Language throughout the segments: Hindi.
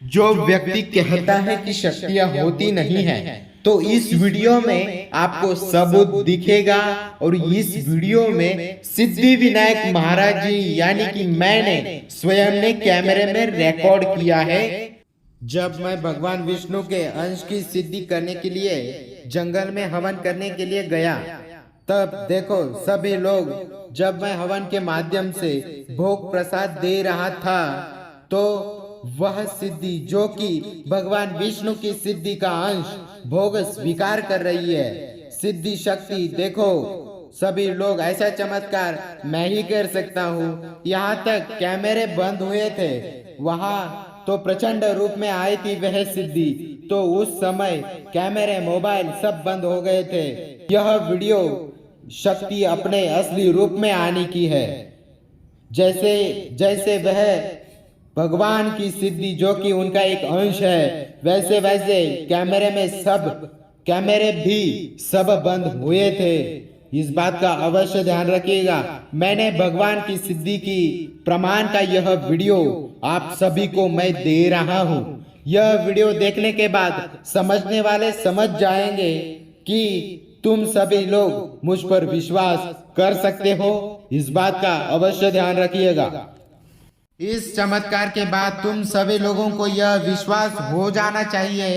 जो व्यक्ति कहता है कि शक्तियां होती नहीं है, तो इस वीडियो में आपको सबूत दिखेगा। और इस वीडियो में सिद्धि विनायक महाराज जी यानी कि मैंने स्वयं ने कैमरे में रिकॉर्ड किया है। जब मैं भगवान विष्णु के अंश की सिद्धि करने के लिए जंगल में हवन करने के लिए गया, तब देखो सभी लोग, जब मैं हवन के माध्यम से भोग प्रसाद दे रहा था, तो वह सिद्धि जो कि भगवान विष्णु की सिद्धि का अंश भोग स्वीकार कर रही है, सिद्धि शक्ति देखो, सभी लोग, ऐसा चमत्कार मैं ही कर सकता हूँ। यहाँ तक कैमरे बंद हुए थे, वहाँ तो प्रचंड रूप में आई थी वह सिद्धि, तो उस समय कैमरे मोबाइल सब बंद हो गए थे। यह वीडियो शक्ति अपने असली रूप में आने की है। जैसे जैसे वह भगवान की सिद्धि जो कि उनका एक अंश है, वैसे वैसे कैमरे में सब कैमरे भी सब बंद हुए थे। इस बात का अवश्य ध्यान रखिएगा। मैंने भगवान की सिद्धि की प्रमाण का यह वीडियो आप सभी को मैं दे रहा हूँ। यह वीडियो देखने के बाद समझने वाले समझ जाएंगे कि तुम सभी लोग मुझ पर विश्वास कर सकते हो। इस बात का अवश्य ध्यान रखिएगा। इस चमत्कार के बाद तुम सभी लोगों को यह विश्वास हो जाना चाहिए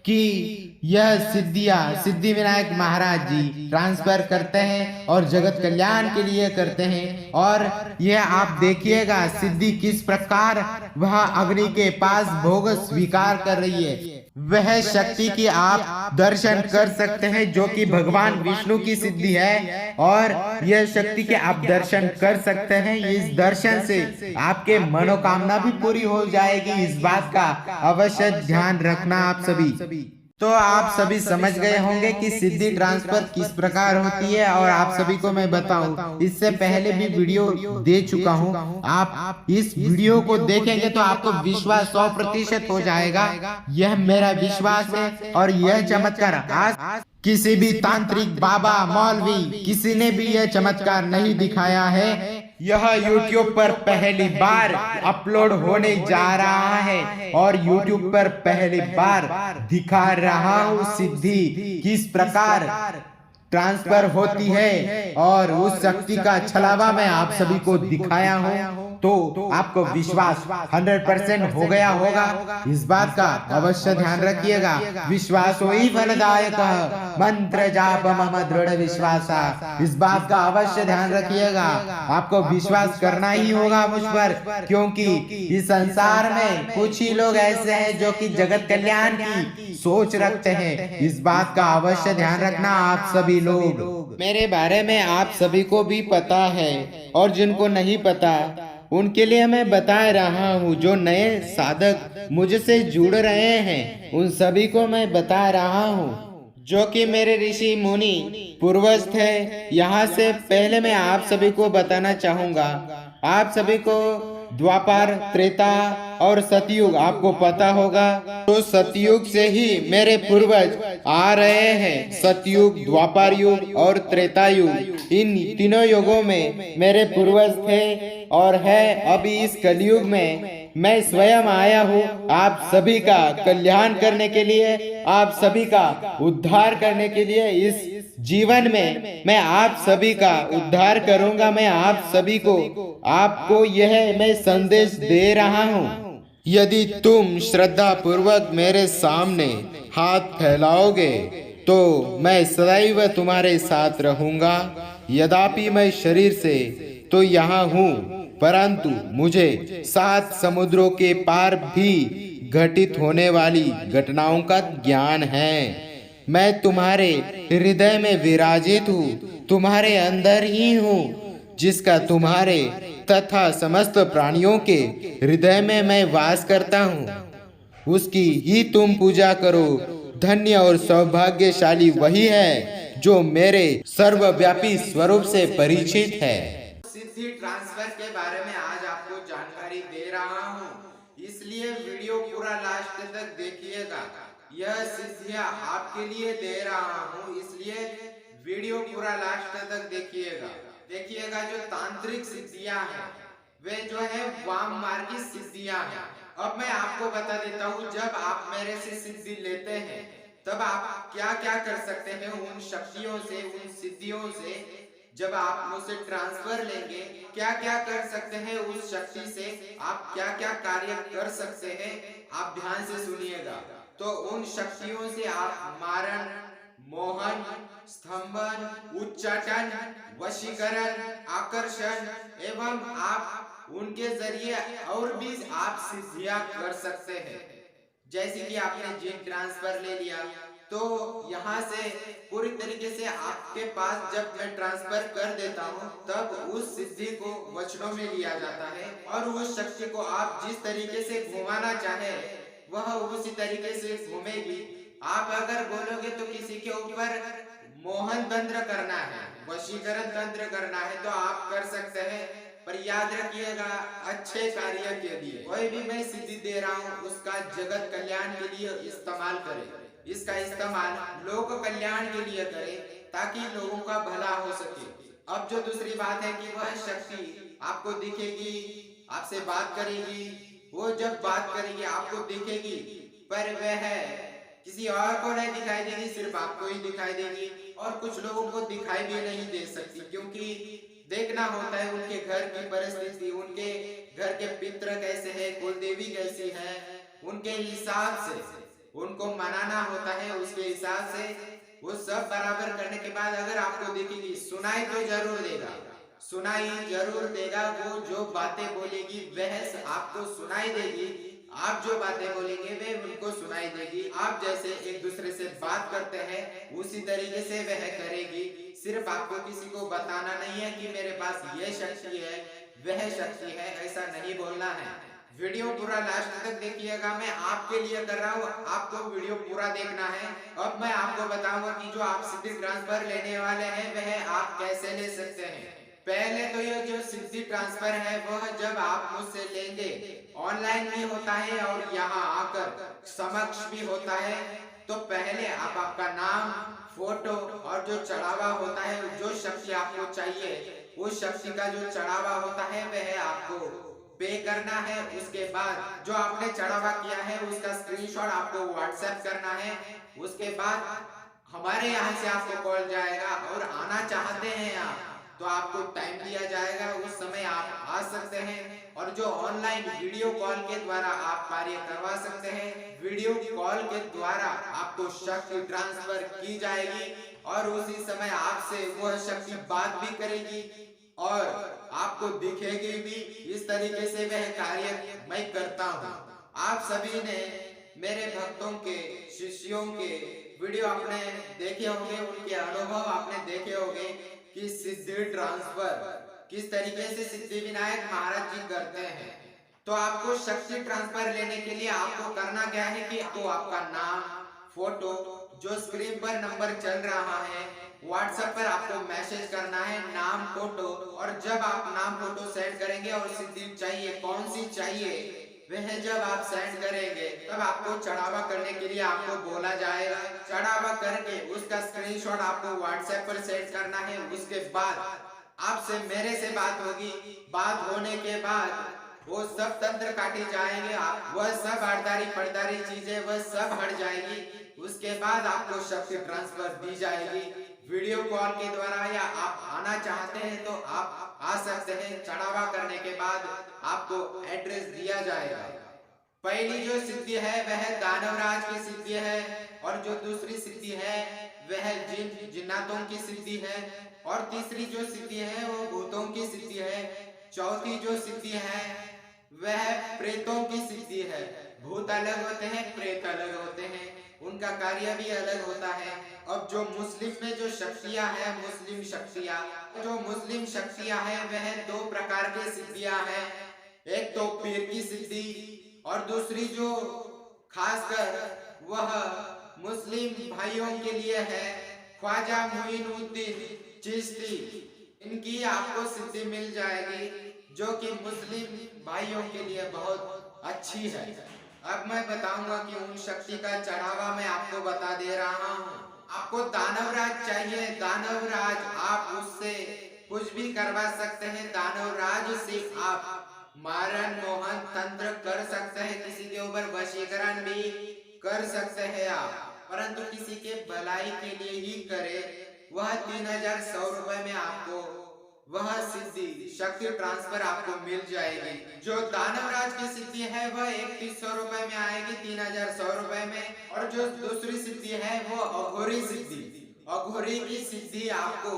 कि यह सिद्धि विनायक महाराज जी ट्रांसफर करते हैं और जगत कल्याण के लिए करते हैं। और यह आप देखिएगा सिद्धि किस प्रकार वह अग्नि के पास भोग स्वीकार कर रही है। वह शक्ति की आप दर्शन कर सकते हैं जो कि भगवान विष्णु की सिद्धि है, और यह शक्ति के आप दर्शन कर सकते हैं। इस दर्शन से आपके मनोकामना भी पूरी हो जाएगी। इस बात का अवश्य ध्यान रखना आप सभी। तो आप सभी समझ गए होंगे कि सिद्धि ट्रांसफर किस प्रकार होती है, और आप सभी को मैं बताऊं, इससे पहले भी वीडियो दे चुका हूं। आप इस वीडियो को देखेंगे तो आपको विश्वास 100% हो जाएगा। यह मेरा विश्वास है। और यह चमत्कार आज किसी भी तांत्रिक, बाबा, मौलवी, किसी ने भी यह चमत्कार नहीं दिखाया है। यह YouTube पर पहली बार अपलोड होने जा रहा है, और YouTube पर पहली बार दिखा रहा हूँ सिद्धि किस प्रकार ट्रांसफर होती है, और उस शक्ति का छलावा मैं आप सभी को दिखाया हूँ। तो आपको विश्वास 100% हो गया होगा। इस बात का अवश्य ध्यान रखिएगा। विश्वास ही फलदायक, मंत्र जाप मम दृढ़ विश्वासा। इस बात का अवश्य ध्यान रखिएगा। आपको विश्वास करना ही होगा मुझ पर, क्योंकि इस संसार में कुछ ही लोग ऐसे हैं जो कि जगत कल्याण की सोच रखते हैं। इस बात का अवश्य ध्यान रखना आप सभी लोग। मेरे बारे में आप सभी को भी पता है, और जिनको नहीं पता उनके लिए मैं बता रहा हूँ। जो नए साधक मुझसे जुड़ रहे हैं उन सभी को मैं बता रहा हूँ, जो कि मेरे ऋषि मुनि पूर्वज थे। यहाँ से पहले मैं आप सभी को बताना चाहूंगा, आप सभी को द्वापर, त्रेता और सतयुग आपको पता होगा। तो सतयुग से ही मेरे पूर्वज आ रहे हैं। सतयुग, द्वापर युग और त्रेता युग, इन तीनों युगों में मेरे पूर्वज थे और है। अभी इस कलयुग में मैं स्वयं आया हूँ आप सभी का कल्याण करने के लिए, आप सभी का उद्धार करने के लिए। इस जीवन में मैं आप सभी का उद्धार करूंगा। मैं आप सभी को, आपको यह मैं संदेश दे रहा हूँ। यदि तुम श्रद्धा पूर्वक मेरे सामने हाथ फैलाओगे तो मैं सदैव तुम्हारे साथ रहूंगा। यद्यपि मैं शरीर से तो यहाँ हूँ, परंतु मुझे 7 समुद्रों के पार भी घटित होने वाली घटनाओं का ज्ञान है। मैं तुम्हारे हृदय में विराजित हूँ, तुम्हारे अंदर ही हूँ, जिसका तुम्हारे तथा समस्त प्राणियों के हृदय में मैं वास करता हूँ। उसकी ही तुम पूजा करो। धन्य और सौभाग्यशाली वही है जो मेरे सर्वव्यापी स्वरूप से परिचित है। सिद्धि ट्रांसफर के बारे में आज आपको जानकारी दे रहा हूँ, इसलिए वीडियो पूरा लास्ट तक देखिएगा। यह सिद्धियाँ आपके लिए दे रहा हूँ, इसलिए वीडियो पूरा लास्ट तक देखिएगा। देखिएगा जो तांत्रिक सिद्धियां हैं वे जो है वाम मार्गी सिद्धियां हैं। अब मैं आपको बता देता हूँ, जब आप मेरे से सिद्धि लेते हैं तब आप क्या क्या कर सकते हैं उन शक्तियों से, उन सिद्धियों से। जब आप मुझसे ट्रांसफर लेंगे, क्या क्या कर सकते हैं उस शक्ति से, आप क्या क्या कार्य कर सकते हैं, आप ध्यान से सुनिएगा। तो उन शक्तियों से आप मारण, मोहन, स्तंभन, उच्चाटन, वशीकरण, आकर्षण एवं आप उनके जरिए और भी आप सिद्धियां कर सकते हैं। जैसे कि आपने जीन ट्रांसफर ले लिया, तो यहाँ से पूरी तरीके से आपके पास जब मैं ट्रांसफर कर देता हूँ तब उस सिद्धि को वचनों में लिया जाता है और उस शक्ति को आप जिस तरीके से घुमाना चाहे वह उसी तरीके से घूमेगी। आप अगर बोलोगे तो किसी के ऊपर मोहन तंत्र करना है, वशीकरण तंत्र करना है, तो आप कर सकते हैं, पर याद रखिएगा अच्छे कार्य के लिए। कोई भी मैं सिद्धि दे रहा हूँ उसका जगत कल्याण के लिए इस्तेमाल करें, इसका इस्तेमाल लोक कल्याण के लिए करें ताकि लोगों का भला हो सके। अब जो दूसरी बात है कि वह शक्ति आपको दिखेगी, आपसे बात करेगी, वो जब बात करेगी आपको दिखेगी, पर वह किसी और को नहीं दिखाई देगी, सिर्फ आपको ही दिखाई देगी। और कुछ लोगों को दिखाई भी नहीं दे सकती, क्योंकि देखना होता है उनके घर की परिस्थिति, उनके घर के पितृ कैसे है, कुलदेवी कैसी है, उनके हिसाब से उनको मनाना होता है, उसके हिसाब से वो सब बराबर करने के बाद अगर आपको दिखेगी, सुनाई तो जरूर देगा, सुनाई जरूर देगा। वो जो बातें बोलेगी वह आपको सुनाई देगी, आप जो बातें बोलेंगे वे उनको सुनाई देगी। आप जैसे एक दूसरे से बात करते हैं उसी तरीके से वह करेगी। सिर्फ आपको किसी को बताना नहीं है कि मेरे पास ये शक्ति है, वह शक्ति है, ऐसा नहीं बोलना है। वीडियो पूरा लास्ट तक देखिएगा, मैं आपके लिए कर रहा हूँ, आपको वीडियो पूरा देखना है। अब मैं आपको बताऊंगा कि जो आप सिद्धि ट्रांसफर लेने वाले हैं वह आप कैसे ले सकते हैं। पहले तो ये जो सिद्धि ट्रांसफर है वह जब आप मुझसे लेंगे ऑनलाइन भी होता है और यहाँ आकर समक्ष भी होता है। तो पहले आप आपका नाम, फोटो और जो चढ़ावा होता है, जो शक्ति आपको चाहिए उस शक्ति का जो चढ़ावा होता है वह आपको पे करना है। उसके बाद जो आपने चढ़ावा किया है उसका स्क्रीनशॉट आपको व्हाट्सएप करना है। उसके बाद हमारे यहाँ से आपको कॉल जाएगा और आना चाहते हैं आप तो आपको टाइम दिया जाएगा, उस समय आप आ सकते हैं। और जो ऑनलाइन वीडियो कॉल के द्वारा आप कार्य करवा सकते हैं, वीडियो कॉल के द्वारा आपको शक्ति ट्रांसफर की जाएगी और उसी समय आपसे वह शक्ति बात भी करेगी और आपको दिखेगी भी। इस तरीके से वह कार्य मैं करता हूँ। आप सभी ने मेरे भक्तों के, शिष्यों के वीडियो आपने देखे होंगे, उनके अनुभव आपने देखे होंगे कि सिद्धि ट्रांसफर किस तरीके से सिद्धि विनायक महाराज जी करते हैं। तो आपको शक्ति ट्रांसफर लेने के लिए आपको करना क्या है कि आपको आपका नाम, फोटो, जो स्क्रीन पर नंबर चल रहा है व्हाट्सएप पर आपको मैसेज करना है, नाम, फोटो। और जब आप नाम फोटो सेंड करेंगे और सिद्धि चाहिए कौन सी चाहिए वह जब आप सेंड करेंगे तब आपको चढ़ावा करने के लिए आपको बोला जाएगा। चढ़ावा करके उसका स्क्रीनशॉट आपको व्हाट्सएप पर सेंड करना है। उसके बाद आपसे मेरे से बात होगी, बात होने के बाद वो सब तंत्र काटे जाएंगे, आप वह सब आड़दारी पड़दारी चीजें वह सब हट जाएगी। उसके बाद आपको शक्ति ट्रांसफर दी जाएगी वीडियो कॉल के द्वारा, या आप आना चाहते हैं तो आप आ सकते हैं। चढ़ावा करने के बाद आपको एड्रेस दिया जाएगा। पहली जो सिद्धि है वह दानवराज की सिद्धि है और जो दूसरी सिद्धि है वह जिन्नातों की सिद्धि है और तीसरी जो सिद्धि है वो भूतों की सिद्धि है। चौथी जो सिद्धि है वह प्रेतों की सिद्धि है। भूत अलग होते हैं, प्रेत अलग होते हैं, उनका कार्य भी अलग होता है। अब जो मुस्लिम में जो शक्तियां है, मुस्लिम शक्तियां है वह दो प्रकार की सिद्धियां हैं। एक तो पीर की सिद्धि और दूसरी जो खासकर वह मुस्लिम भाइयों के लिए है, ख्वाजा मुइनुद्दीन चिश्ती, इनकी आपको सिद्धि मिल जाएगी जो कि मुस्लिम भाइयों के लिए बहुत अच्छी है। अब मैं बताऊंगा कि उन शक्ति का चढ़ावा मैं आपको बता दे रहा हूँ। आपको दानवराज चाहिए, दानवराज आप उससे कुछ भी करवा सकते हैं। दानवराज से आप मारण मोहन तंत्र कर सकते हैं, किसी के ऊपर वशीकरण भी कर सकते हैं आप, परंतु किसी के भलाई के लिए ही करे। वह 3100 रुपए में आपको वह सिद्धि शक्ति ट्रांसफर आपको मिल जाएगी। जो दानवराज की सिद्धि है वह 3100 रुपए में आएगी, 3100 रुपए में। और जो दूसरी सिद्धि है वो अघोरी सिद्धि, अघोरी की सिद्धि आपको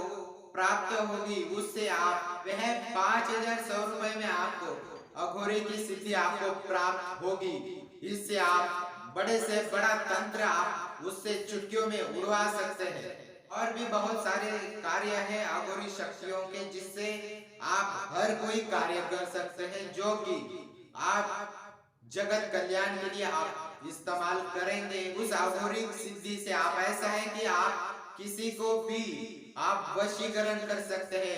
प्राप्त होगी, उससे आप वह 5100 रुपए में आपको अघोरी की सिद्धि आपको प्राप्त होगी। इससे आप बड़े से बड़ा तंत्र आप उससे चुटकियों में उड़वा सकते हैं। और भी बहुत सारे कार्य हैं अघोरी शक्तियों के, जिससे आप हर कोई कार्य कर सकते हैं, जो कि आप जगत कल्याण के लिए आप इस्तेमाल करेंगे। उस अघोरी सिद्धि से आप ऐसा है कि आप किसी को भी आप वशीकरण कर सकते हैं।